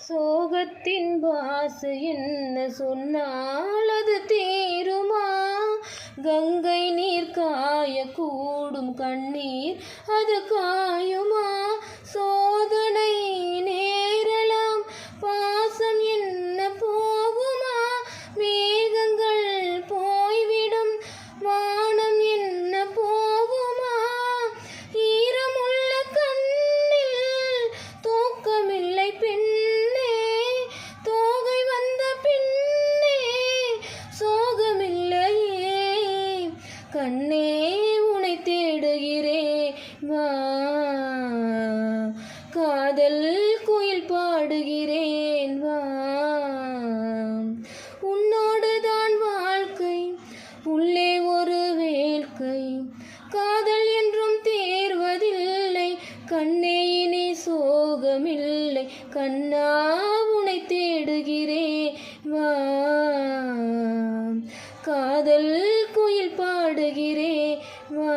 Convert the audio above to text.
சோகத்தின் பாசு என்ன சொன்னால் அது தீருமா? கங்கை நீர் காய கூடும் கண்ணீர் அது காயுமா? சோதனை நேரலாம் பாசம் என்ன போகுமா? மேகங்கள் போய்விடும் வானம் என்ன போகுமா? ஈரமுள்ள கண்ணில் தூக்கமில்லை பெண்ணே, தோகை வந்த பின்னே சோகமில்லையே. கண்ணே உனை தேடுகிறேன் வா, காதல் குயில் பாடுகிறேன் வா. உன்னோடுதான் வாழ்க்கை, உள்ளே ஒரு வேட்கை, காதல் என்றும் தேர்வதில்லை. கண்ணே இனி சோகமில்லை, கண்ணா உனை தேடுகிறேன் வா, காதல் குயில் பாடுகிறேன் வா.